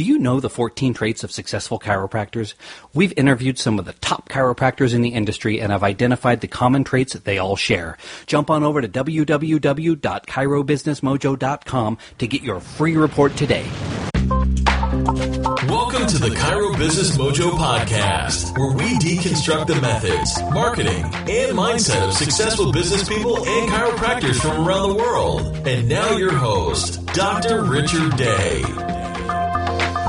Do you know the 14 traits of successful chiropractors? We've interviewed some of the top chiropractors in the industry and have identified the common traits that they all share. Jump on over to www.chirobusinessmojo.com to get your free report today. Welcome to the Chiro Business Mojo podcast, where we deconstruct the methods, marketing, and mindset of successful business people and chiropractors from around the world. And now your host, Dr. Richard Day.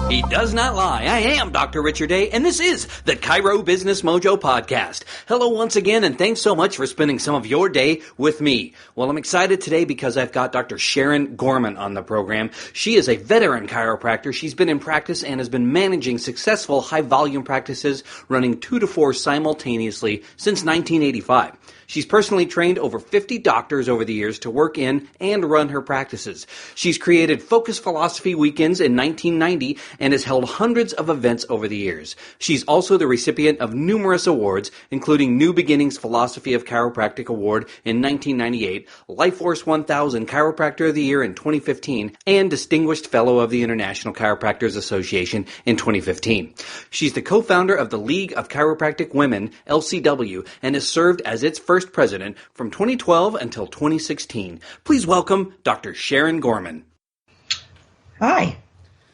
He does not lie. I am Dr. Richard Day, and this is the Chiro Business Mojo podcast. Hello once again, and thanks so much for spending some of your day with me. Well, I'm excited today because I've got Dr. Sharon Gorman on the program. She is a veteran chiropractor. She's been in practice and has been managing successful high-volume practices, running 2 to 4 simultaneously since 1985. She's personally trained over 50 doctors over the years to work in and run her practices. She's created Focus Philosophy Weekends in 1990 and has held hundreds of events over the years. She's also the recipient of numerous awards, including New Beginnings Philosophy of Chiropractic Award in 1998, Life Force 1000 Chiropractor of the Year in 2015, and Distinguished Fellow of the International Chiropractors Association in 2015. She's the co-founder of the League of Chiropractic Women, LCW, and has served as its first president from 2012 until 2016. Please welcome Dr. Sharon Gorman. Hi.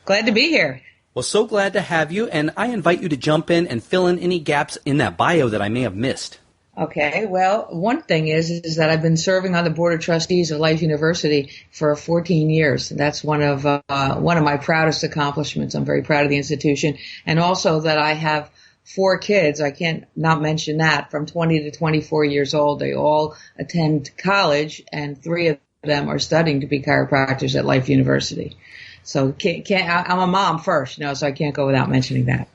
Glad to be here. Well, so glad to have you, and I invite you to jump in and fill in any gaps in that bio that I may have missed. Okay. Well, one thing is that I've been serving on the board of trustees of Life University for 14 years. That's one of my proudest accomplishments. I'm very proud of the institution, and also that I have 4 kids, I can't not mention that, from 20 to 24 years old. They all attend college, and 3 of them are studying to be chiropractors at Life University. So I'm a mom first, so I can't go without mentioning that.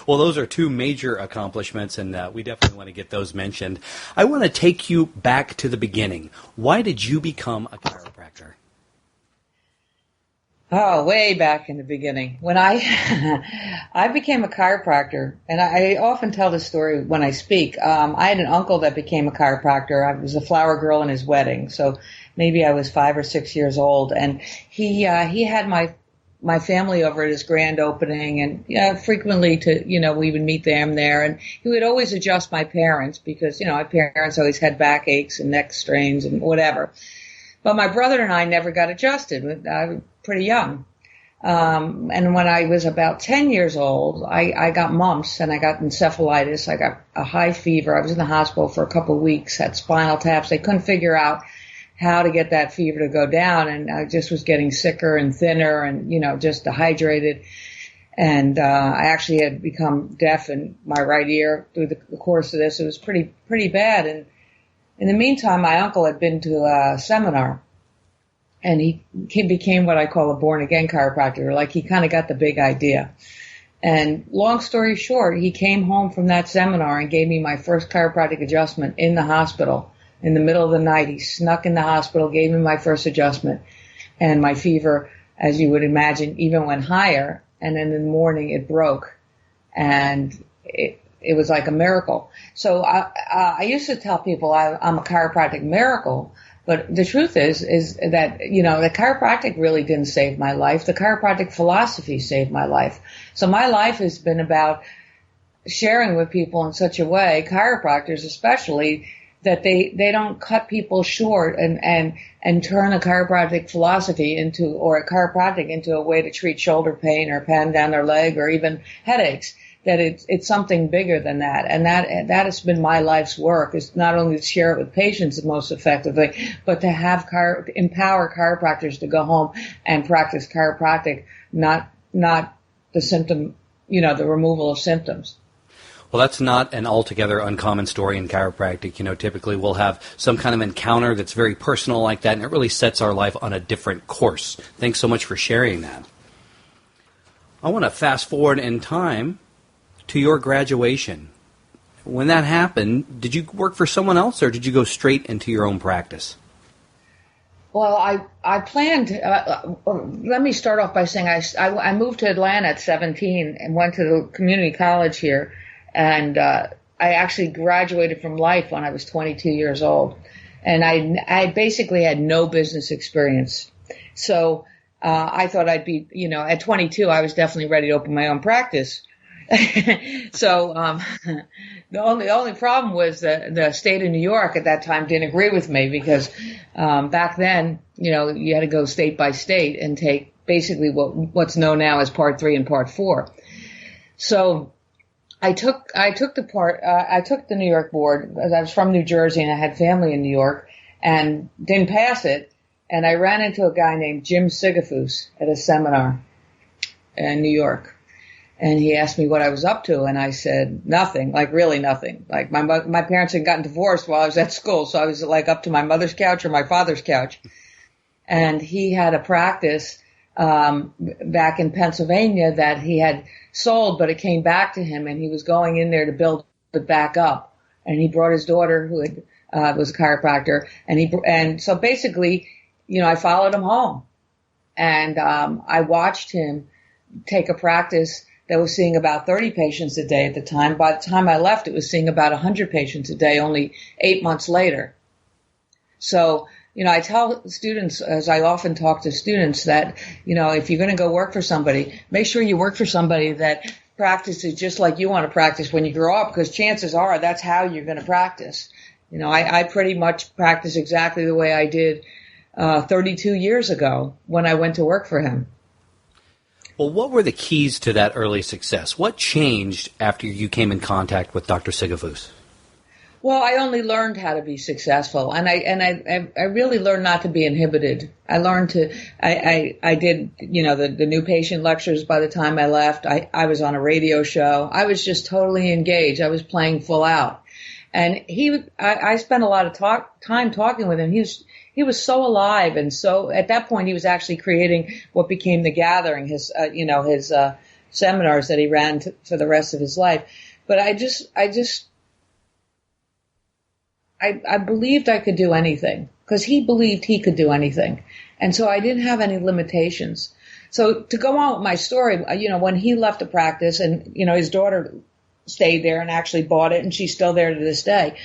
Well, those are 2 major accomplishments, and we definitely want to get those mentioned. I want to take you back to the beginning. Why did you become a chiropractor? Oh, way back in the beginning. When I became a chiropractor, and I often tell this story when I speak. I had an uncle that became a chiropractor. I was a flower girl in his wedding, so maybe I was 5 or 6 years old. And he had my family over at his grand opening, and frequently we would meet them there. And he would always adjust my parents because my parents always had backaches and neck strains and whatever. But my brother and I never got adjusted. I was pretty young. And when I was about 10 years old, I got mumps and I got encephalitis. I got a high fever. I was in the hospital for a couple of weeks, had spinal taps. They couldn't figure out how to get that fever to go down. And I just was getting sicker and thinner and, just dehydrated. And I actually had become deaf in my right ear through the course of this. It was pretty bad. And in the meantime, my uncle had been to a seminar, and he became what I call a born-again chiropractor. Like, he kind of got the big idea. And long story short, he came home from that seminar and gave me my first chiropractic adjustment in the hospital. In the middle of the night, he snuck in the hospital, gave me my first adjustment, and my fever, as you would imagine, even went higher. And then in the morning, it broke, and it was like a miracle. So I used to tell people I'm a chiropractic miracle, but the truth is that, the chiropractic really didn't save my life. The chiropractic philosophy saved my life. So my life has been about sharing with people in such a way, chiropractors especially, that they don't cut people short and turn a chiropractic philosophy or a chiropractic into a way to treat shoulder pain or pain down their leg or even headaches. That it's something bigger than that. And that has been my life's work, is not only to share it with patients the most effectively, but to have empower chiropractors to go home and practice chiropractic, not the symptom, the removal of symptoms. Well, that's not an altogether uncommon story in chiropractic. Typically we'll have some kind of encounter that's very personal like that, and it really sets our life on a different course. Thanks so much for sharing that. I want to fast forward in time to your graduation. When that happened, did you work for someone else, or did you go straight into your own practice? Well, I planned, let me start off by saying I moved to Atlanta at 17 and went to the community college here, and I actually graduated from Life when I was 22 years old. And I basically had no business experience. So I thought I'd be, at 22, I was definitely ready to open my own practice. So the only problem was the state of New York at that time didn't agree with me because back then, you had to go state by state and take basically what's known now as Part 3 and Part 4. So I took the New York board because I was from New Jersey and I had family in New York and didn't pass it. And I ran into a guy named Jim Sigafus at a seminar in New York. And he asked me what I was up to, and I said nothing, like really nothing. Like my parents had gotten divorced while I was at school, so I was like up to my mother's couch or my father's couch. And he had a practice back in Pennsylvania that he had sold, but it came back to him, and he was going in there to build it back up. And he brought his daughter, who was a chiropractor, and so basically, I followed him home, and I watched him take a practice that was seeing about 30 patients a day at the time. By the time I left, it was seeing about 100 patients a day, only 8 months later. So, I tell students, as I often talk to students, that, if you're going to go work for somebody, make sure you work for somebody that practices just like you want to practice when you grow up, because chances are that's how you're going to practice. I pretty much practice exactly the way I did 32 years ago when I went to work for him. Well, what were the keys to that early success? What changed after you came in contact with Dr. Sigafus? Well, I only learned how to be successful, and I really learned not to be inhibited. I learned I did, the new patient lectures by the time I left. I was on a radio show. I was just totally engaged. I was playing full out. And I spent a lot of time talking with him. He was so alive, and so at that point he was actually creating what became the Gathering, his seminars that he ran for the rest of his life. But I believed I could do anything because he believed he could do anything, and so I didn't have any limitations. So to go on with my story, when he left the practice, and his daughter stayed there and actually bought it, and she's still there to this day.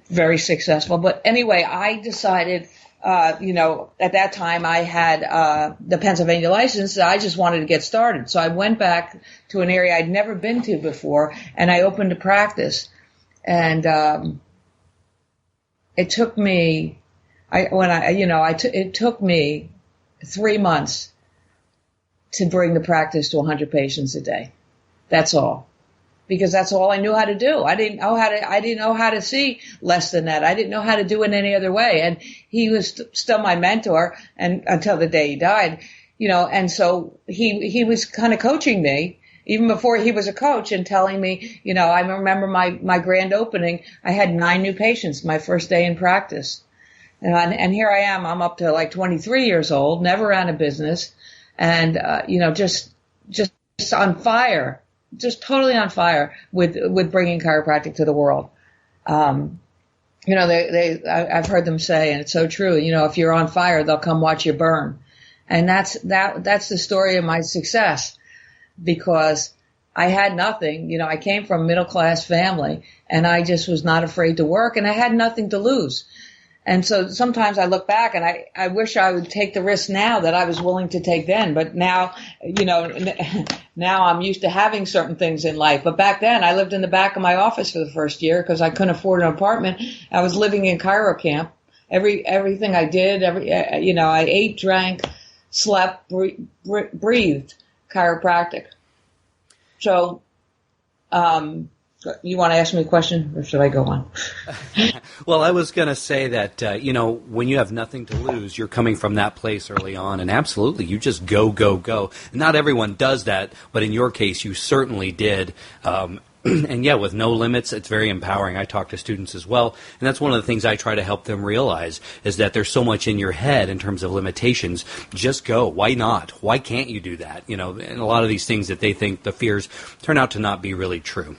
Very successful. But anyway, I decided, at that time I had the Pennsylvania license. I just wanted to get started. So I went back to an area I'd never been to before, and I opened a practice. And it took me, it took me 3 months to bring the practice to 100 patients a day. That's all. Because that's all I knew how to do. I didn't know how to see less than that. I didn't know how to do it any other way. And he was still my mentor, and until the day he died, and so he was kind of coaching me even before he was a coach and telling me, I remember my grand opening, I had 9 new patients my first day in practice. And here I am, I'm up to like 23 years old, never ran a business, and, just on fire. Just totally on fire with bringing chiropractic to the world. I've heard them say, and it's so true, if you're on fire, they'll come watch you burn. And that's the story of my success, because I had nothing. I came from a middle class family, and I just was not afraid to work, and I had nothing to lose. And so sometimes I look back and I wish I would take the risk now that I was willing to take then. But now, now I'm used to having certain things in life. But back then I lived in the back of my office for the first year because I couldn't afford an apartment. I was living in chiro camp. Everything I did, I ate, drank, slept, breathed chiropractic. So, you want to ask me a question, or should I go on? Well, I was going to say that, when you have nothing to lose, you're coming from that place early on, and absolutely, you just go, go, go. Not everyone does that, but in your case, you certainly did. And yeah, with no limits, it's very empowering. I talk to students as well, and that's one of the things I try to help them realize, is that there's so much in your head in terms of limitations. Just go. Why not? Why can't you do that? And a lot of these things that they think, the fears, turn out to not be really true.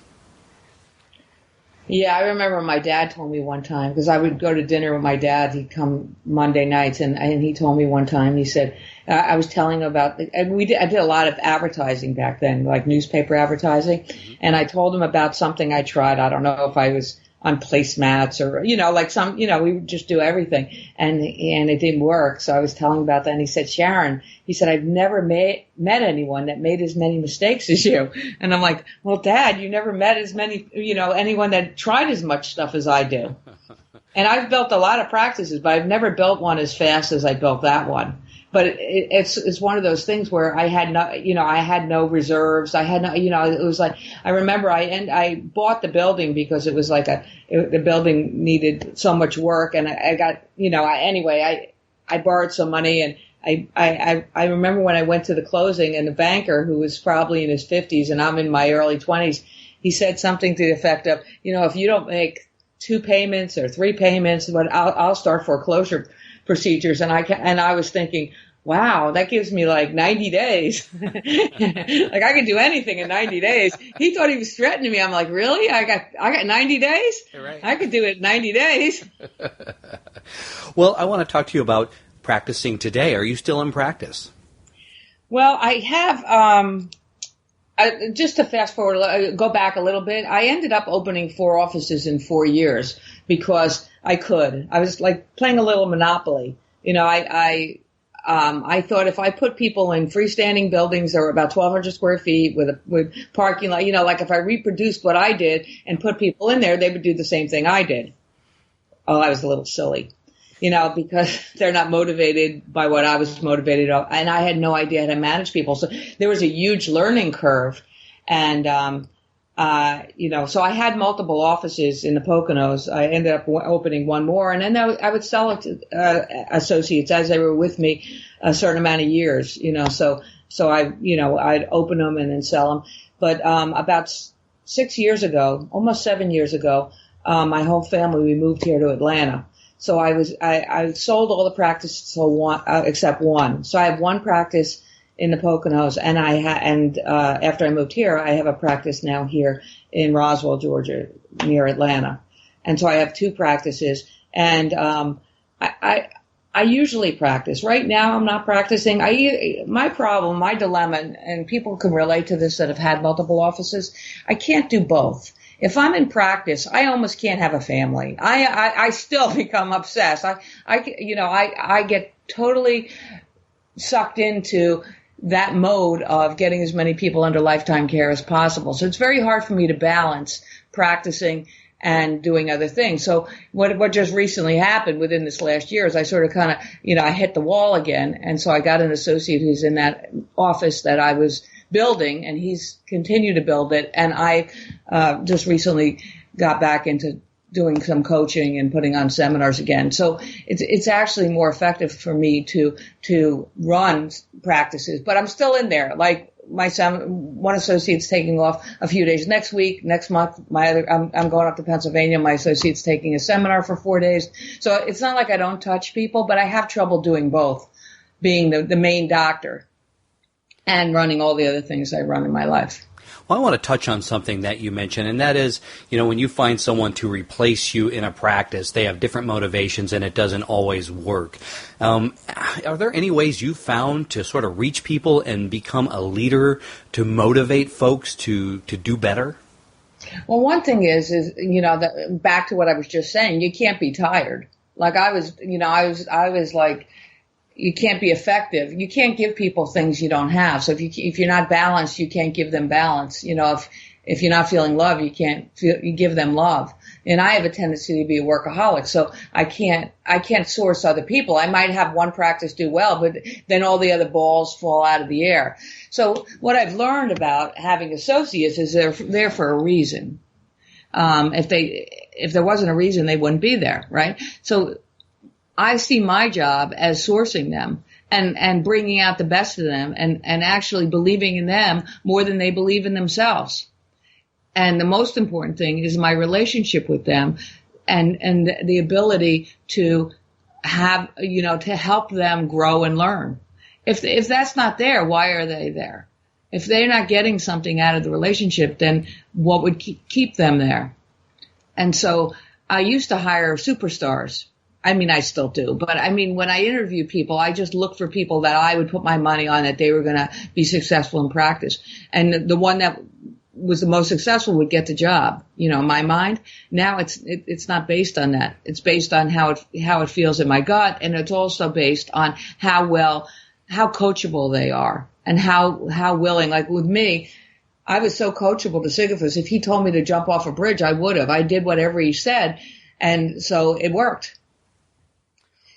Yeah, I remember my dad told me one time, because I would go to dinner with my dad. He'd come Monday nights, and he told me one time, he said, I was telling him about, and I did a lot of advertising back then, like newspaper advertising, and I told him about something I tried. I don't know if I was on placemats or, like some, we would just do everything. And it didn't work. So I was telling him about that. And he said, Sharon, he said, I've never met anyone that made as many mistakes as you. And I'm like, well, Dad, you never met as many, anyone that tried as much stuff as I do. And I've built a lot of practices, but I've never built one as fast as I built that one. But it's one of those things where I had no reserves. I had no, it was like, I remember I bought the building because it was like the building needed so much work, and I got, I borrowed some money, and I remember when I went to the closing, and the banker, who was probably in his 50s and I'm in my early 20s, he said something to the effect of, if you don't make 2 payments or 3 payments, but I'll start foreclosure procedures. And I was thinking, wow, that gives me like 90 days. Like I can do anything in 90 days. He thought he was threatening me. I'm like, really? I got 90 days? Right. I could do it in 90 days. Well, I want to talk to you about practicing today. Are you still in practice? Well, I have, just to fast forward, go back a little bit. I ended up opening 4 offices in 4 years because I could. I was like playing a little Monopoly. I thought if I put people in freestanding buildings that were about 1,200 square feet with parking lot, like if I reproduced what I did and put people in there, they would do the same thing I did. Oh, I was a little silly, because they're not motivated by what I was motivated of, and I had no idea how to manage people. So there was a huge learning curve, and so I had multiple offices in the Poconos. I ended up opening one more, and then I would sell it to associates as they were with me a certain amount of years. So I'd open them and then sell them. But about 6 years ago, almost 7 years ago, my whole family, we moved here to Atlanta. So I sold all the practices except one. So I have one practice in the Poconos, and after I moved here, I have a practice now here in Roswell, Georgia, near Atlanta. And so I have 2 practices, and I usually practice. Right now, I'm not practicing. My problem, my dilemma, and people can relate to this that have had multiple offices, I can't do both. If I'm in practice, I almost can't have a family. I still become obsessed. I get totally sucked into that mode of getting as many people under lifetime care as possible. So it's very hard for me to balance practicing and doing other things. So what just recently happened within this last year is I sort of kind of, I hit the wall again. And so I got an associate who's in that office that I was building, and he's continued to build it. And I just recently got back into doing some coaching and putting on seminars again. So it's actually more effective for me to run practices, but I'm still in there. Like one associate's taking off a few days next week, next month. I'm going up to Pennsylvania. My associate's taking a seminar for 4 days. So it's not like I don't touch people, but I have trouble doing both, being the main doctor and running all the other things I run in my life. Well, I want to touch on something that you mentioned, and that is, when you find someone to replace you in a practice, they have different motivations and it doesn't always work. Are there any ways you found to sort of reach people and become a leader to motivate folks to do better? Well, one thing is back to what I was just saying, you can't be tired. Like I was like, you can't be effective. You can't give people things you don't have. So if you're not balanced, you can't give them balance. If you're not feeling love, you give them love. And I have a tendency to be a workaholic, so I can't source other people. I might have one practice do well, but then all the other balls fall out of the air. So what I've learned about having associates is they're there for a reason. If there wasn't a reason, they wouldn't be there, right? So I see my job as sourcing them and bringing out the best of them and actually believing in them more than they believe in themselves. And the most important thing is my relationship with them and the ability to have, to help them grow and learn. If that's not there, why are they there? If they're not getting something out of the relationship, then what would keep them there? And so I used to hire superstars. I mean, I still do, but when I interview people, I just look for people that I would put my money on that they were going to be successful in practice. And the one that was the most successful would get the job. You know, in my mind. Now it's not based on that. It's based on how it feels in my gut, and it's also based on how coachable they are and how willing. Like with me, I was so coachable to Sisyphus. If he told me to jump off a bridge, I would have. I did whatever he said, and so it worked.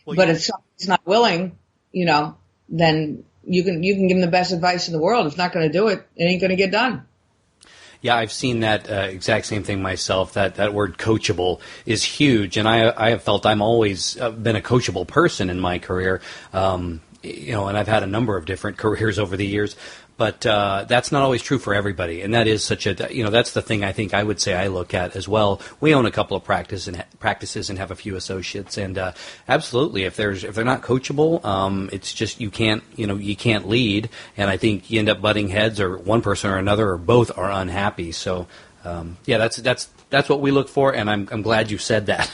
Well, but if someone's not willing, you know, then you can give them the best advice in the world. If not going to do it, it ain't going to get done. Yeah, I've seen that exact same thing myself. That word coachable is huge, and I have felt I'm always been a coachable person in my career. You know, and I've had a number of different careers over the years, but that's not always true for everybody. And that is that's the thing I think I would say I look at as well. We own a couple of practices and have a few associates, and absolutely, if they're not coachable, it's just you can't lead. And I think you end up butting heads, or one person or another, or both are unhappy. So that's what we look for, and I'm glad you said that.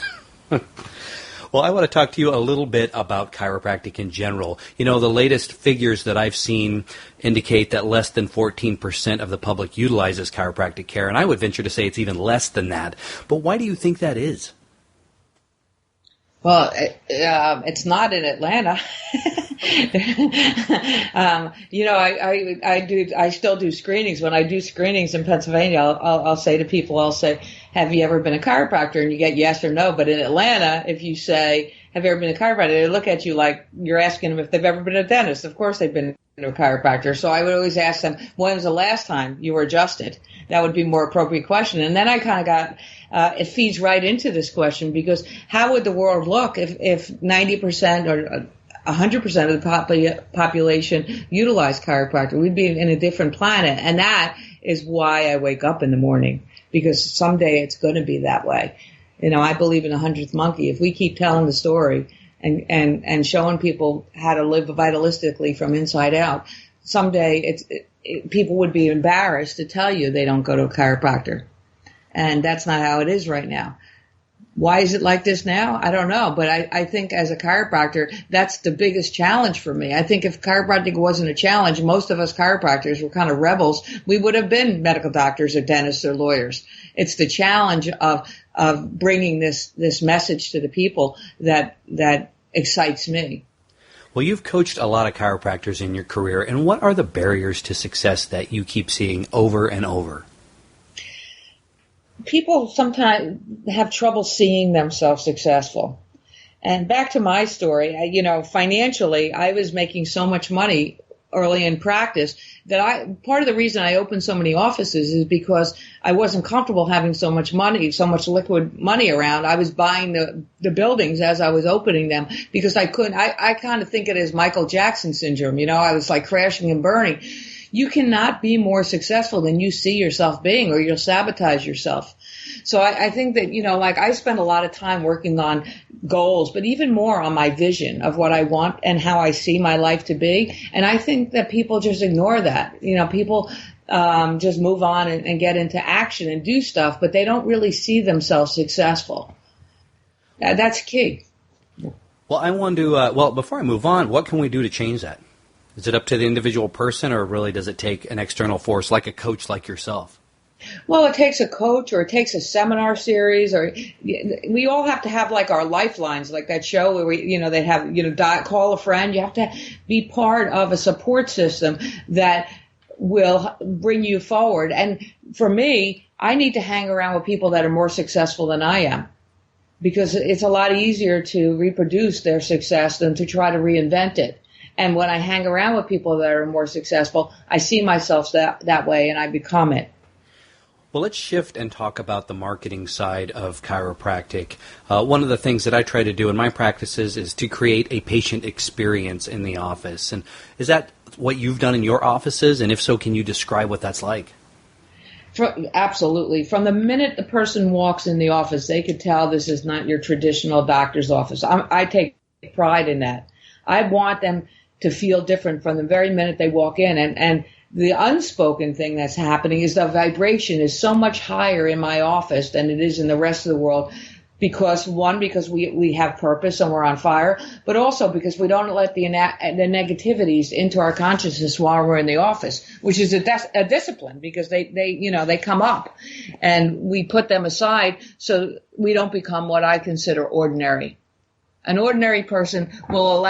Well, I want to talk to you a little bit about chiropractic in general. You know, the latest figures that I've seen indicate that less than 14% of the public utilizes chiropractic care, and I would venture to say it's even less than that. But why do you think that is? Well, it's not in Atlanta. I still do screenings. When I do screenings in Pennsylvania, I'll say to people, have you ever been a chiropractor? And you get yes or no. But in Atlanta, if you say, have you ever been a chiropractor? They look at you like you're asking them if they've ever been a dentist. Of course they've been a chiropractor. So I would always ask them, when was the last time you were adjusted? That would be a more appropriate question. And then I kind of got, it feeds right into this question, because how would the world look if 90% or 100% of the population utilized chiropractor? We'd be in a different planet. And that is why I wake up in the morning, because someday it's going to be that way. You know, I believe in the 100th monkey. If we keep telling the story and showing people how to live vitalistically from inside out, someday people would be embarrassed to tell you they don't go to a chiropractor. And that's not how it is right now. Why is it like this now? I don't know. But I think as a chiropractor, that's the biggest challenge for me. I think if chiropractic wasn't a challenge, most of us chiropractors were kind of rebels. We would have been medical doctors or dentists or lawyers. It's the challenge of bringing this message to the people that excites me. Well, you've coached a lot of chiropractors in your career, and what are the barriers to success that you keep seeing over and over? People sometimes have trouble seeing themselves successful. And back to my story, financially, I was making so much money early in practice that part of the reason I opened so many offices is because I wasn't comfortable having so much money, so much liquid money around. I was buying the buildings as I was opening them because I couldn't. I kind of think it as Michael Jackson syndrome. I was like crashing and burning. You cannot be more successful than you see yourself being, or you'll sabotage yourself. So I think that, I spend a lot of time working on goals, but even more on my vision of what I want and how I see my life to be. And I think that people just ignore that. People just move on and get into action and do stuff, but they don't really see themselves successful. That's key. Well, I want to, before I move on, what can we do to change that? Is it up to the individual person, or really does it take an external force like a coach like yourself? Well, it takes a coach, or it takes a seminar series, or we all have to have like our lifelines, like that show where they have, call a friend. You have to be part of a support system that will bring you forward. And for me, I need to hang around with people that are more successful than I am, because it's a lot easier to reproduce their success than to try to reinvent it. And when I hang around with people that are more successful, I see myself that way, and I become it. Well, let's shift and talk about the marketing side of chiropractic. One of the things that I try to do in my practices is to create a patient experience in the office. And is that what you've done in your offices? And if so, can you describe what that's like? Absolutely. From the minute the person walks in the office, they could tell this is not your traditional doctor's office. I take pride in that. I want them to feel different from the very minute they walk in. And the unspoken thing that's happening is the vibration is so much higher in my office than it is in the rest of the world. Because we have purpose and we're on fire, but also because we don't let the negativities into our consciousness while we're in the office, which is a discipline, because they come up and we put them aside so we don't become what I consider ordinary. An ordinary person will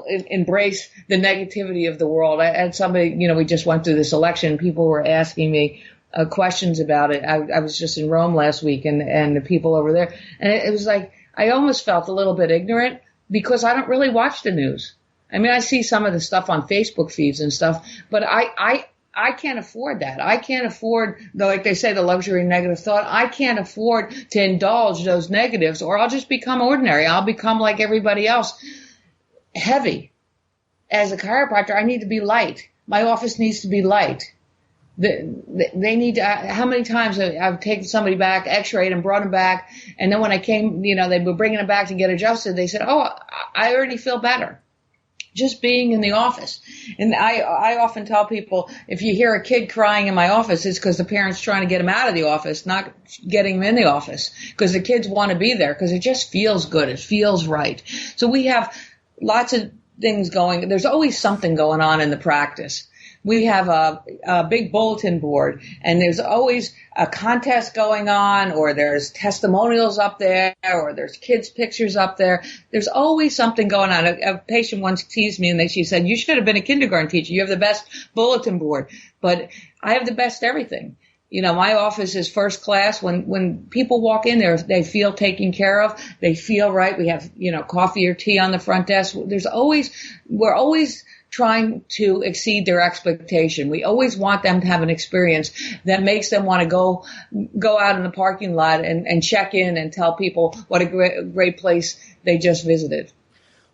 embrace the negativity of the world. I had somebody, we just went through this election. People were asking me questions about it. I was just in Rome last week, and the people over there, and it was like I almost felt a little bit ignorant because I don't really watch the news. I mean, I see some of the stuff on Facebook feeds and stuff, but I can't afford that. I can't afford, like they say, the luxury of negative thought. I can't afford to indulge those negatives, or I'll just become ordinary. I'll become like everybody else, heavy. As a chiropractor, I need to be light. My office needs to be light. They need to, how many times I've taken somebody back, x-rayed and brought them back, and then when I came, they were bringing them back to get adjusted, they said, oh, I already feel better. Just being in the office. And I often tell people, if you hear a kid crying in my office, it's because the parent's trying to get him out of the office, not getting him in the office, because the kids want to be there, because it just feels good. It feels right. So we have lots of things going. There's always something going on in the practice. We have a big bulletin board, and there's always a contest going on, or there's testimonials up there, or there's kids' pictures up there. There's always something going on. A patient once teased me, and she said, you should have been a kindergarten teacher. You have the best bulletin board. But I have the best everything. My office is first class. When people walk in there, they feel taken care of. They feel right. We have, coffee or tea on the front desk. We're always trying to exceed their expectation. We always want them to have an experience that makes them want to go out in the parking lot and check in and tell people what a great place they just visited.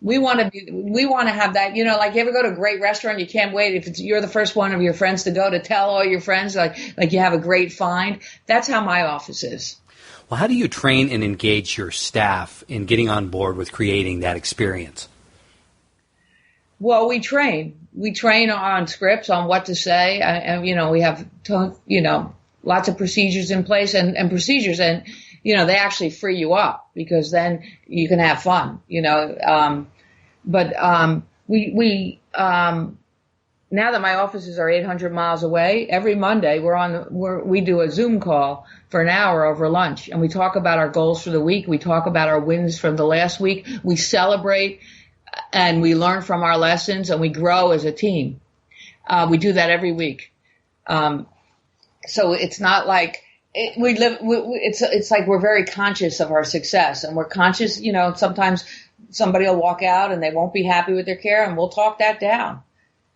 We want to have that, like you ever go to a great restaurant, you can't wait if you're the first one of your friends to go to tell all your friends like you have a great find. That's how my office is. Well, how do you train and engage your staff in getting on board with creating that experience? Well, we train on scripts, on what to say, and we have lots of procedures in place and procedures, and they actually free you up, because then you can have fun, but we now that my offices are 800 miles away, every Monday we do a Zoom call for an hour over lunch, and we talk about our goals for the week. We talk about our wins from the last week. We celebrate. And we learn from our lessons, and we grow as a team. We do that every week. So it's not like it's like we're very conscious of our success, and we're conscious, sometimes somebody will walk out and they won't be happy with their care, and we'll talk that down.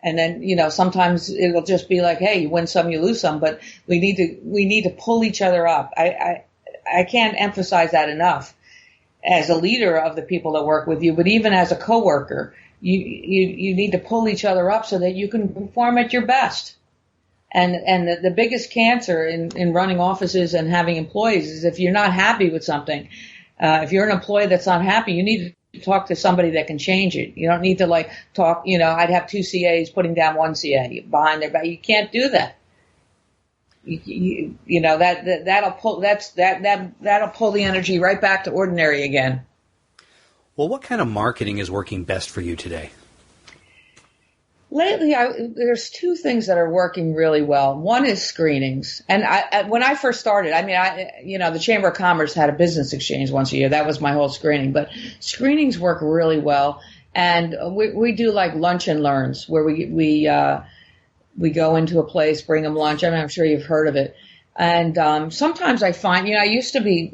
And then, sometimes it'll just be like, hey, you win some, you lose some, but we need to pull each other up. I can't emphasize that enough. As a leader of the people that work with you, but even as a coworker, you need to pull each other up so that you can perform at your best. And the biggest cancer in running offices and having employees is if you're not happy with something. If you're an employee that's not happy, you need to talk to somebody that can change it. You don't need to talk. I'd have 2 CAs putting down 1 CA behind their back. You can't do that. That'll pull the energy right back to ordinary again. Well, what kind of marketing is working best for you today? Lately, there's 2 things that are working really well. One is screenings, and when I first started, the Chamber of Commerce had a business exchange once a year. That was my whole screening, but screenings work really well, and we do like lunch and learns where we go into a place, bring them lunch. I'm sure you've heard of it. And sometimes I find, I used to be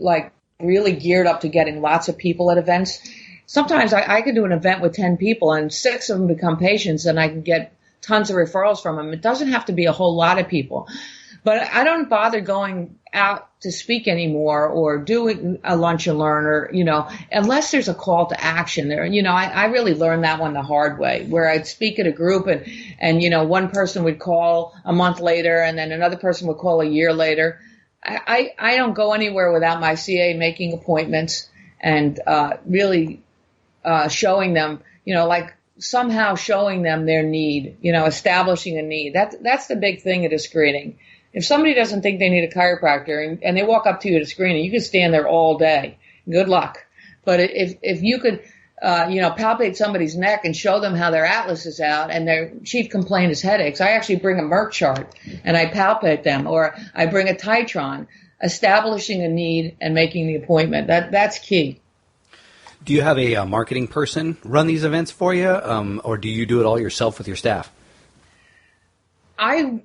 really geared up to getting lots of people at events. Sometimes I could do an event with 10 people and 6 of them become patients, and I can get tons of referrals from them. It doesn't have to be a whole lot of people. But I don't bother going out to speak anymore or doing a lunch and learn or, unless there's a call to action there. I really learned that one the hard way, where I'd speak at a group and one person would call a month later and then another person would call a year later. I don't go anywhere without my CA making appointments and really showing them, somehow showing them their need, establishing a need. That's the big thing at a screening. If somebody doesn't think they need a chiropractor and they walk up to you at a screening, you can stand there all day good luck. But if you could, palpate somebody's neck and show them how their atlas is out and their chief complaint is headaches, I actually bring a Merck chart and I palpate them, or I bring a Titron, establishing a need and making the appointment. That's key. Do you have a marketing person run these events for you, or do you do it all yourself with your staff? I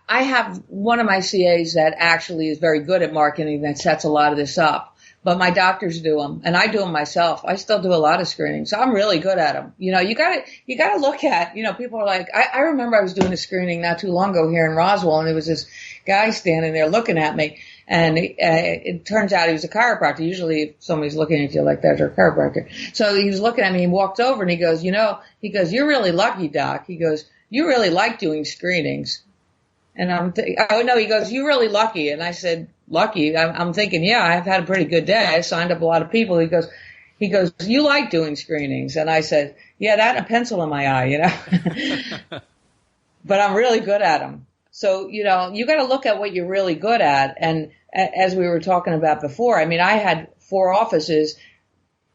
have one of my CAs that actually is very good at marketing that sets a lot of this up. But my doctors do them, and I do them myself. I still do a lot of screenings. I'm really good at them. You gotta look at, people are like, I remember I was doing a screening not too long ago here in Roswell, and there was this guy standing there looking at me, and it turns out he was a chiropractor. Usually if somebody's looking at you like that, they're a chiropractor. So he was looking at me and walked over and he goes, you're really lucky, Doc. He goes, you really like doing screenings. And he goes, you're really lucky. And I said, lucky? I'm thinking, yeah, I've had a pretty good day. I signed up a lot of people. He goes, you like doing screenings? And I said, yeah, that and a pencil in my eye, But I'm really good at them. So, you got to look at what you're really good at. And as we were talking about before, I mean, I had 4 offices,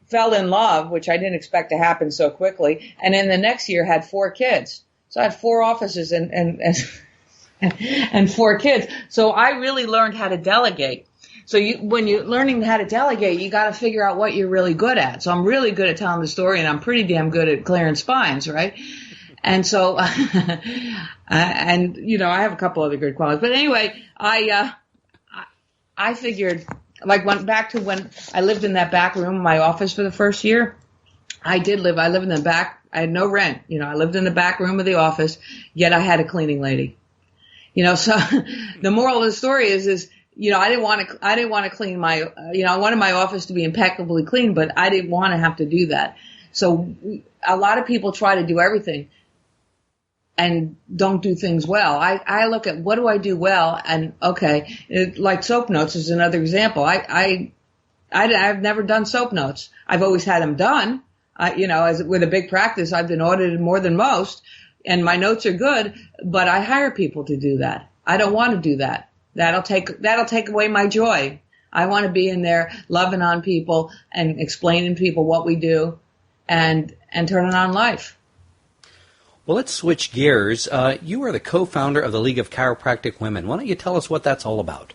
fell in love, which I didn't expect to happen so quickly. And then the next year had 4 kids. So I had 4 offices and 4 kids. So I really learned how to delegate. So when you're learning how to delegate, you got to figure out what you're really good at. So I'm really good at telling the story, and I'm pretty damn good at clearing spines, right? And so, I have a couple other good qualities. But anyway, I figured, like, back to when I lived in that back room of my office for the first year. I lived in the back. I had no rent. I lived in the back room of the office, yet I had a cleaning lady. So the moral of the story is, I didn't want to clean my, I wanted my office to be impeccably clean, but I didn't want to have to do that. So a lot of people try to do everything and don't do things well. I look at what do I do well, and like soap notes is another example. I've never done soap notes. I've always had them done. As with a big practice, I've been audited more than most. And my notes are good, but I hire people to do that. I don't want to do that. That'll take away my joy. I want to be in there loving on people and explaining to people what we do and turning on life. Well, let's switch gears. You are the co-founder of the League of Chiropractic Women. Why don't you tell us what that's all about?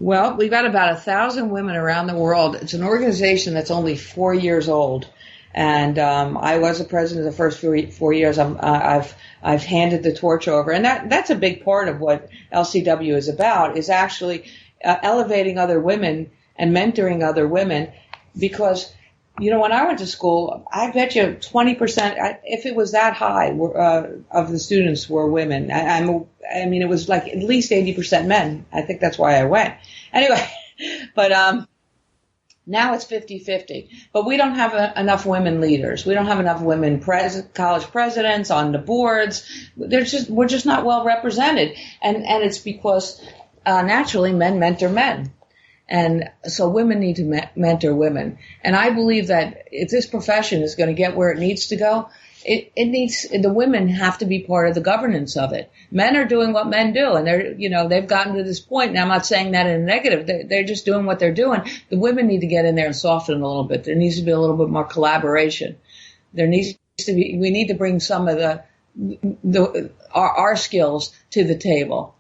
Well, we've got about 1,000 women around the world. It's an organization that's only 4 years old. And I was the president of the first 4 years. I've handed the torch over, and that's a big part of what LCW is about. Is actually elevating other women and mentoring other women. Because when I went to school, I bet you 20%, if it was that high, of the students were women. I mean, it was like at least 80% men. I think that's why I went. Anyway, but now it's 50-50, but we don't have enough women leaders. We don't have enough women college presidents on the boards. We're just not well represented, and it's because naturally men mentor men, and so women need to mentor women. And I believe that if this profession is going to get where it needs to go, the women have to be part of the governance of it. Men are doing what men do, and they've gotten to this point. Now, I'm not saying that in a negative. They're just doing what they're doing. The women need to get in there and soften a little bit. There needs to be a little bit more collaboration. We need to bring some of our skills to the table.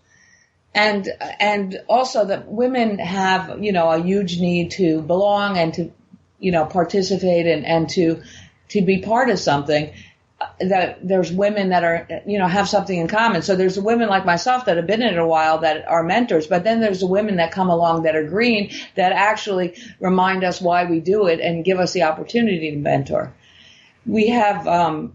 And also that women have, a huge need to belong and to, participate and to be part of something. That there's women that are, have something in common. So there's the women like myself that have been in it a while that are mentors, but then there's the women that come along that are green that actually remind us why we do it and give us the opportunity to mentor. We found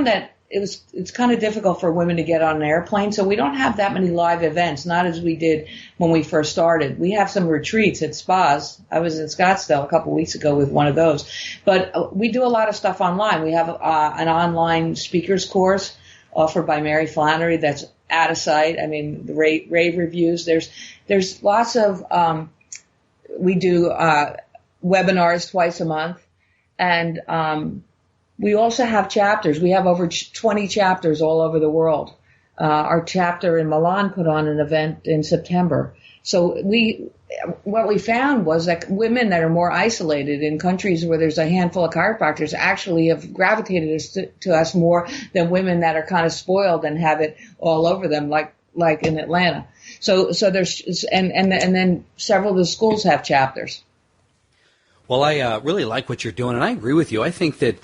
that it's kind of difficult for women to get on an airplane, so we don't have that many live events, not as we did when we first started. We have some retreats at spas. I was in Scottsdale a couple of weeks ago with one of those. But we do a lot of stuff online. We have an online speakers course offered by Mary Flannery that's out of sight. I mean, the rave reviews. There's lots of we do webinars twice a month, and we also have chapters. We have over 20 chapters all over the world. our chapter in Milan put on an event in September. So what we found was that women that are more isolated in countries where there's a handful of chiropractors actually have gravitated to us more than women that are kind of spoiled and have it all over them, like in Atlanta. So there's and then several of the schools have chapters. Well, I really like what you're doing, and I agree with you. I think that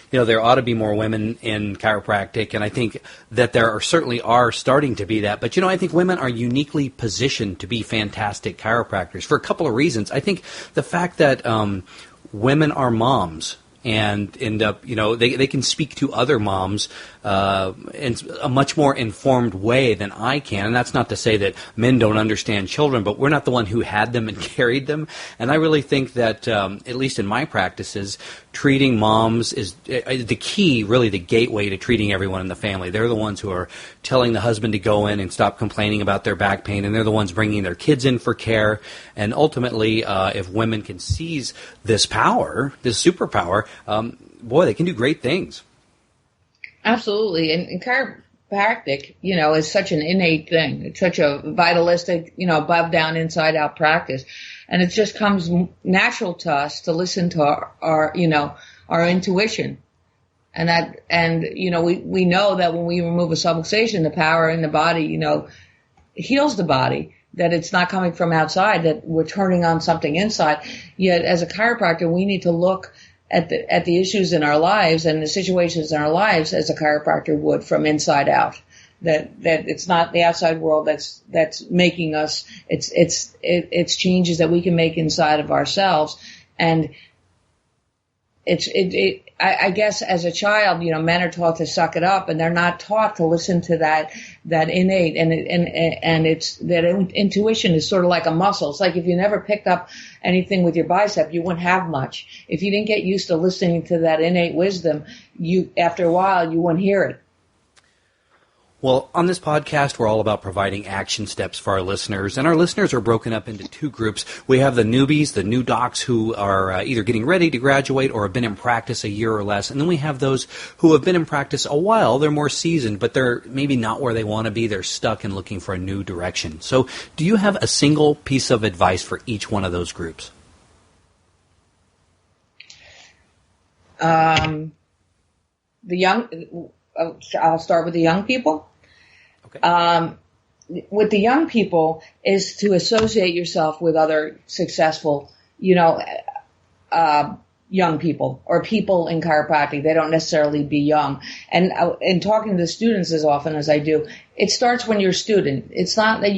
there ought to be more women in chiropractic, and I think that there certainly are starting to be that. But I think women are uniquely positioned to be fantastic chiropractors for a couple of reasons. I think the fact that women are moms and end up, they can speak to other moms in a much more informed way than I can. And that's not to say that men don't understand children, but we're not the one who had them and carried them. And I really think that, at least in my practices, treating moms is the key, really the gateway to treating everyone in the family. They're the ones who are telling the husband to go in and stop complaining about their back pain, and they're the ones bringing their kids in for care. And ultimately, if women can seize this power, this superpower, they can do great things. Absolutely. And chiropractic, is such an innate thing. It's such a vitalistic, above, down, inside out practice. And it just comes natural to us to listen to our intuition. And we know that when we remove a subluxation, the power in the body, heals the body, that it's not coming from outside, that we're turning on something inside. Yet as a chiropractor, we need to look at the issues in our lives and the situations in our lives as a chiropractor would from inside out. That it's not the outside world that's making us. It's changes that we can make inside of ourselves. And I guess as a child, men are taught to suck it up, and they're not taught to listen to that innate, and it's that intuition is sort of like a muscle. It's like if you never picked up anything with your bicep, you wouldn't have much. If you didn't get used to listening to that innate wisdom, after a while you wouldn't hear it. Well, on this podcast, we're all about providing action steps for our listeners, and our listeners are broken up into two groups. We have the newbies, the new docs who are either getting ready to graduate or have been in practice a year or less, and then we have those who have been in practice a while. They're more seasoned, but they're maybe not where they want to be. They're stuck and looking for a new direction. So do you have a single piece of advice for each one of those groups? I'll start with the young people. Okay. With the young people is to associate yourself with other successful, young people or people in chiropractic. They don't necessarily be young. And in talking to the students as often as I do, it starts when you're a student. It's not that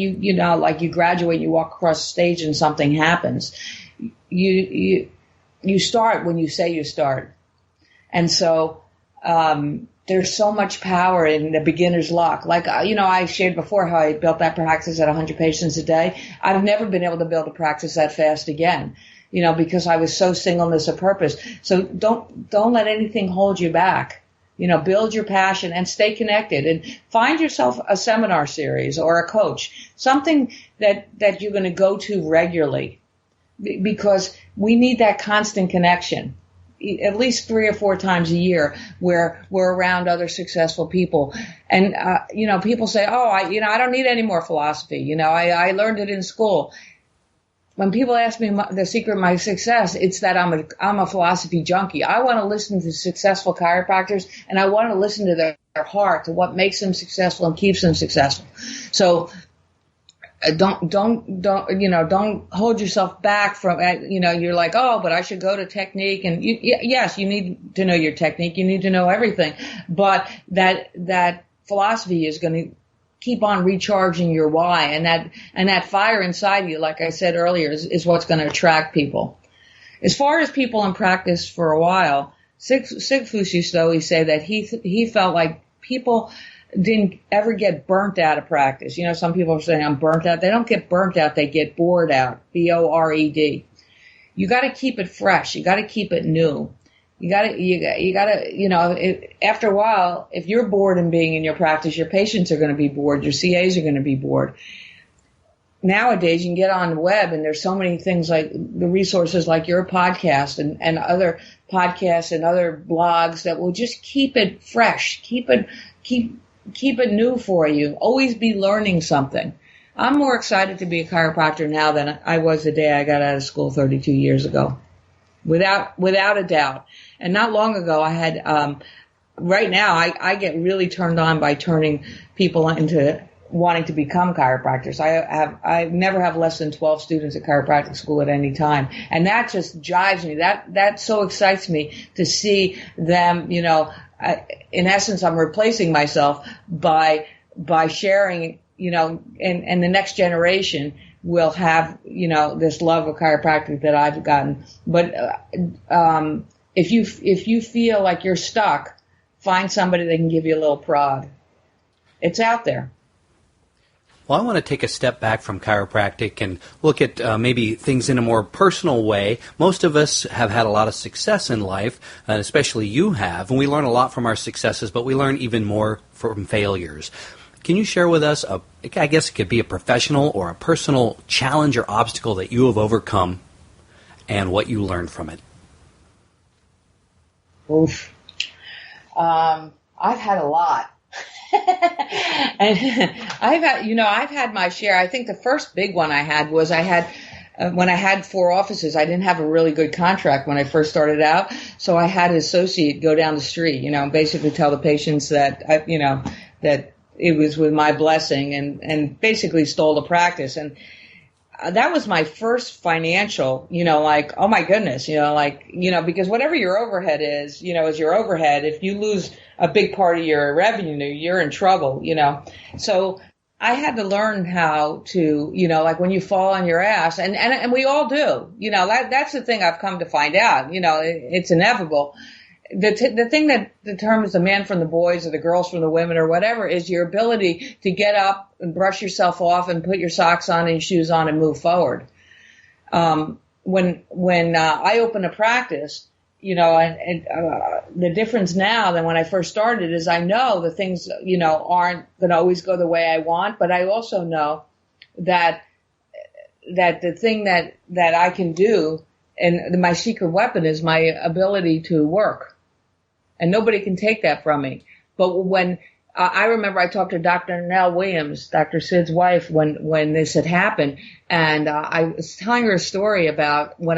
like you graduate, you walk across the stage and something happens. You start when you say you start. And so, there's so much power in the beginner's luck. Like, I shared before how I built that practice at 100 patients a day. I've never been able to build a practice that fast again, because I was so singleness of purpose. So don't let anything hold you back. Build your passion and stay connected, and find yourself a seminar series or a coach, something that you're going to go to regularly, because we need that constant connection. At least 3 or 4 times a year where we're around other successful people. And, people say, I don't need any more philosophy. I learned it in school. When people ask me the secret of my success, it's that I'm a philosophy junkie. I want to listen to successful chiropractors, and I want to listen to their heart, to what makes them successful and keeps them successful. So, don't hold yourself back from, you're like, but I should go to technique. And yes, you need to know your technique. You need to know everything. But that philosophy is going to keep on recharging your why. And that fire inside you, like I said earlier, is what's going to attract people. As far as people in practice for a while, Sigfus used to always say that he felt like people didn't ever get burnt out of practice. Some people are saying I'm burnt out. They don't get burnt out. They get bored out. BORED. You got to keep it fresh. You got to keep it new. You got to, after a while, if you're bored in being in your practice, your patients are going to be bored. Your CAs are going to be bored. Nowadays, you can get on the web, and there's so many things like the resources like your podcast and other podcasts and other blogs that will just keep it fresh, keep keep it new for you. Always be learning something. I'm more excited to be a chiropractor now than I was the day I got out of school 32 years ago. Without a doubt. And not long ago, I had, right now, I get really turned on by turning people into wanting to become chiropractors. I never have less than 12 students at chiropractic school at any time. And that just jives me. That so excites me to see them, in essence, I'm replacing myself by sharing, and the next generation will have, this love of chiropractic that I've gotten. But, if you feel like you're stuck, find somebody that can give you a little prod. It's out there. Well, I want to take a step back from chiropractic and look at maybe things in a more personal way. Most of us have had a lot of success in life, and especially you have, and we learn a lot from our successes, but we learn even more from failures. Can you share with us, I guess it could be a professional or a personal challenge or obstacle that you have overcome and what you learned from it? Oof. I've had a lot. And I've had my share. I think the first big one I had was when I had 4 offices, I didn't have a really good contract when I first started out. So I had an associate go down the street, basically tell the patients that, that it was with my blessing and basically stole the practice. And that was my first financial, oh my goodness, because whatever your overhead is your overhead. If you lose a big part of your revenue, you're in trouble, So I had to learn how to, when you fall on your ass, and we all do, that's the thing I've come to find out, it's inevitable. The thing that determines the man from the boys or the girls from the women or whatever is your ability to get up and brush yourself off and put your socks on and your shoes on and move forward. When I open a practice, the difference now than when I first started is I know the things, aren't going to always go the way I want, but I also know that the thing that I can do and my secret weapon is my ability to work. And nobody can take that from me. But when I remember I talked to Dr. Nell Williams, Dr. Sid's wife, when this had happened, and I was telling her a story about when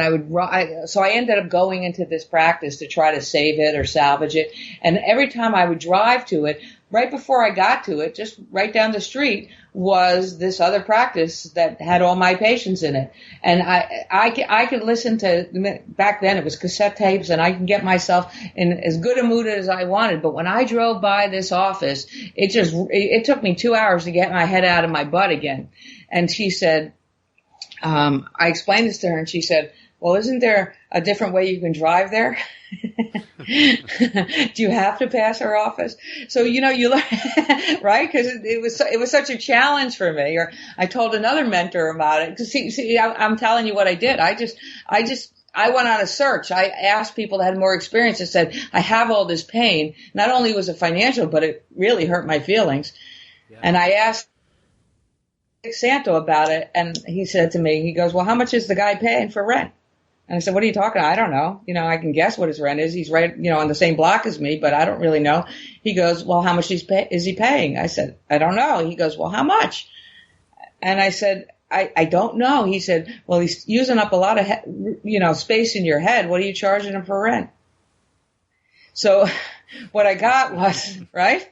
so I ended up going into this practice to try to save it or salvage it. And every time I would drive to it, right before I got to it, just right down the street, was this other practice that had all my patients in it. And I could listen to, back then it was cassette tapes, and I could get myself in as good a mood as I wanted. But when I drove by this office, it took me 2 hours to get my head out of my butt again. And she said, I explained this to her, and she said, well, isn't there a different way you can drive there? Do you have to pass her office? So, you learn, right? Because it was such a challenge for me. Or I told another mentor about it. Because see, I'm telling you what I did. I went on a search. I asked people that had more experience. I said, I have all this pain. Not only was it financial, but it really hurt my feelings. Yeah. And I asked Santo about it, and he said to me, he goes, well, how much is the guy paying for rent? And I said, what are you talking about? I don't know. I can guess what his rent is. He's right, on the same block as me, but I don't really know. He goes, well, how much is he paying? I said, I don't know. He goes, well, how much? And I said, I don't know. He said, well, he's using up a lot of, space in your head. What are you charging him for rent? So what I got was, right?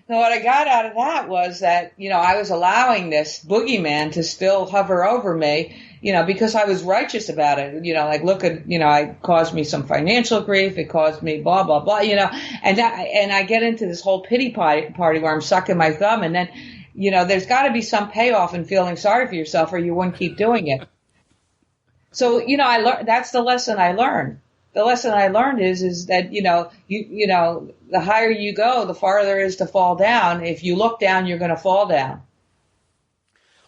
So what I got out of that was that, I was allowing this boogeyman to still hover over me, because I was righteous about it. Look at, it caused me some financial grief. It caused me blah, blah, blah, and I get into this whole pity party where I'm sucking my thumb. And then, there's got to be some payoff in feeling sorry for yourself or you wouldn't keep doing it. So, I learned, that's the lesson I learned. The lesson I learned is that, the higher you go, the farther it is to fall down. If you look down, you're going to fall down.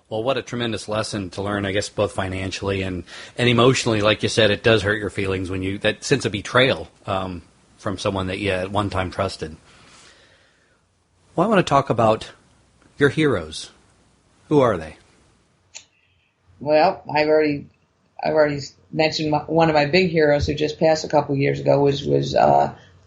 Well, what a tremendous lesson to learn, I guess, both financially and emotionally. Like you said, it does hurt your feelings when that sense of betrayal from someone that you at one time trusted. Well, I want to talk about your heroes. Who are they? Well, I've already mentioned one of my big heroes who just passed a couple of years ago was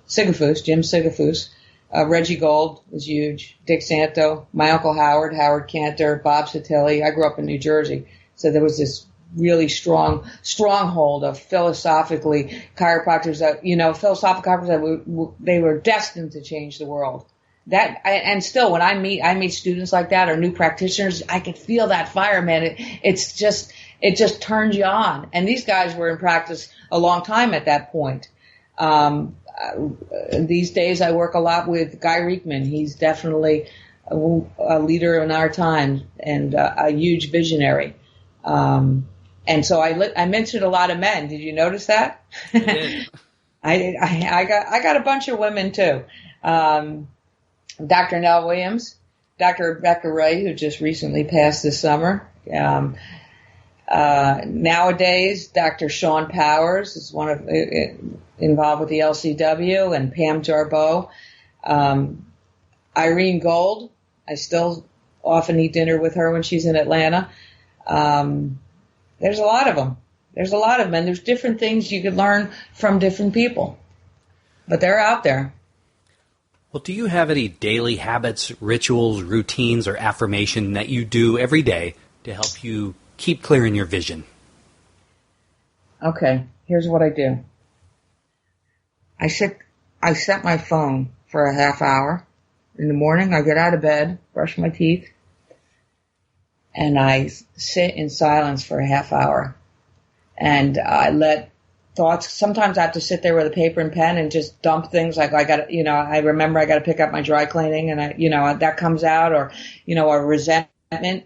Sigafus, Jim Sigafus. Reggie Gold was huge. Dick Santo, my Uncle Howard Cantor, Bob Satilli. I grew up in New Jersey, so there was this really stronghold of philosophically chiropractors that, philosophical chiropractors they were destined to change the world. And still, when I meet students like that or new practitioners, I can feel that fire, man. It just turns you on. And these guys were in practice a long time at that point. These days I work a lot with Guy Riekman. He's definitely a leader in our time and a huge visionary. And so I mentioned a lot of men. Did you notice that? I did. I got a bunch of women too. Dr. Nell Williams, Dr. Rebecca Ray, who just recently passed this summer. Nowadays, Dr. Sean Powers is involved with the LCW, and Pam Jarboe. Irene Gold, I still often eat dinner with her when she's in Atlanta. There's a lot of them. And there's different things you could learn from different people. But they're out there. Well, do you have any daily habits, rituals, routines, or affirmation that you do every day to help you keep clearing your vision? Okay, here's what I do. I set my phone for a half hour. In the morning, I get out of bed, brush my teeth, and I sit in silence for a half hour. And I let thoughts, sometimes I have to sit there with a paper and pen and just dump things like I remember I got to pick up my dry cleaning and that comes out, or, a resentment.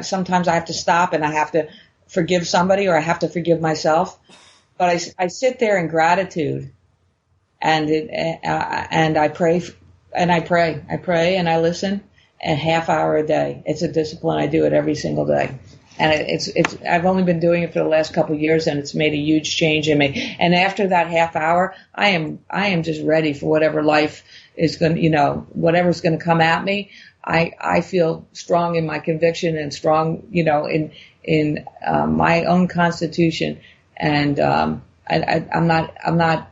Sometimes I have to stop and I have to forgive somebody, or I have to forgive myself. But I sit there in gratitude and I pray and I pray and I listen a half hour a day. It's a discipline. I do it every single day. And I've only been doing it for the last couple of years, and it's made a huge change in me. And after that half hour, I am just ready for whatever life is going to, whatever's going to come at me. I feel strong in my conviction and strong, in my own constitution. And, I'm not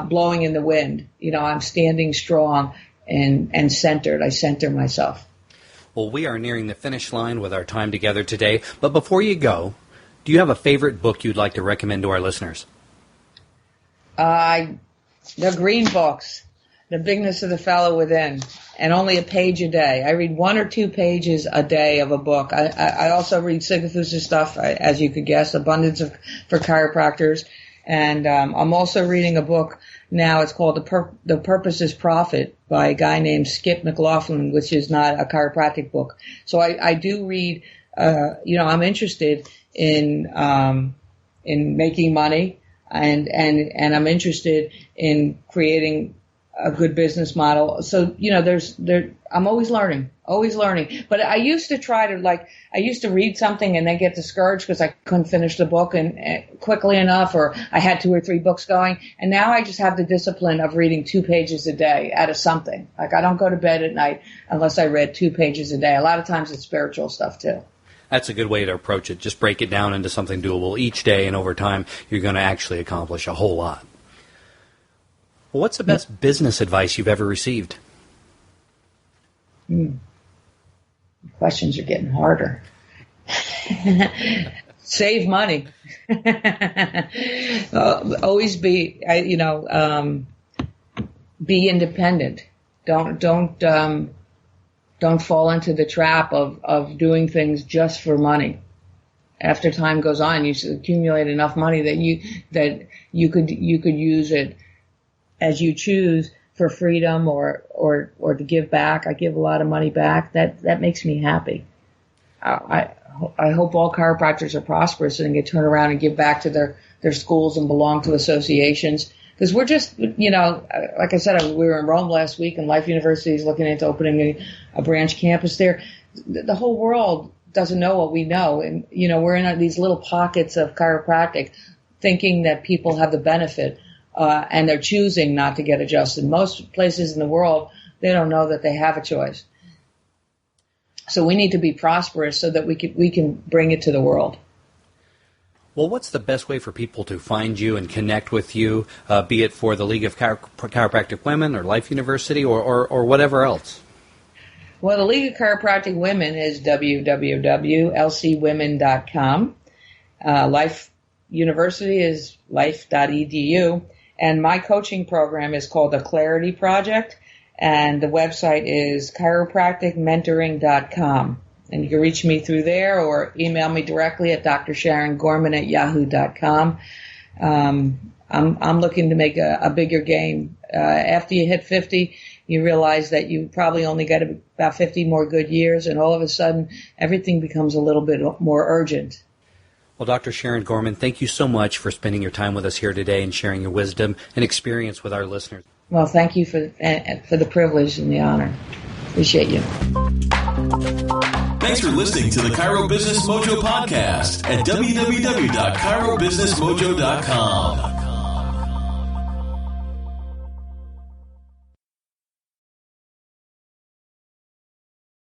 blowing in the wind. I'm standing strong and centered. I center myself. Well, we are nearing the finish line with our time together today. But before you go, do you have a favorite book you'd like to recommend to our listeners? The green books, The Bigness of the Fellow Within, and only a page a day. I read 1 or 2 pages a day of a book. I also read Sigafus's stuff, as you could guess, Abundance for Chiropractors. And I'm also reading a book now. It's called The Purpose is Profit by a guy named Skip McLaughlin, which is not a chiropractic book. So I do read. I'm interested in making money, and I'm interested in creating a good business model. So, I'm always learning. But I used to read something and then get discouraged because I couldn't finish the book quickly enough, or I had 2 or 3 books going. And now I just have the discipline of reading 2 pages a day out of something. Like, I don't go to bed at night unless I read 2 pages a day. A lot of times it's spiritual stuff too. That's a good way to approach it. Just break it down into something doable each day, and over time you're going to actually accomplish a whole lot. Well, what's the best business advice you've ever received? Questions are getting harder. Save money. Always be independent. Don't fall into the trap of doing things just for money. After time goes on, you should accumulate enough money that you could use it as you choose for freedom or to give back. I give a lot of money back. That makes me happy. I hope all chiropractors are prosperous and can turn around and give back to their schools and belong to associations. Because we're just, like I said, we were in Rome last week, and Life University is looking into opening a branch campus there. The whole world doesn't know what we know. And, we're in these little pockets of chiropractic thinking that people have the benefit. And they're choosing not to get adjusted. Most places in the world, they don't know that they have a choice. So we need to be prosperous so that we can bring it to the world. Well, what's the best way for people to find you and connect with you, be it for the League of Chiropractic Women or Life University or whatever else? Well, the League of Chiropractic Women is www.lcwomen.com. Life University is life.edu. And my coaching program is called the Clarity Project. And the website is chiropracticmentoring.com. And you can reach me through there or email me directly at drsharongorman@yahoo.com. I'm looking to make a bigger game. After you hit 50, you realize that you probably only got about 50 more good years, and all of a sudden, everything becomes a little bit more urgent. Well, Dr. Sharon Gorman, thank you so much for spending your time with us here today and sharing your wisdom and experience with our listeners. Well, thank you for the privilege and the honor. Appreciate you. Thanks for listening to the Chiro Business Mojo podcast at www.chirobusinessmojo.com.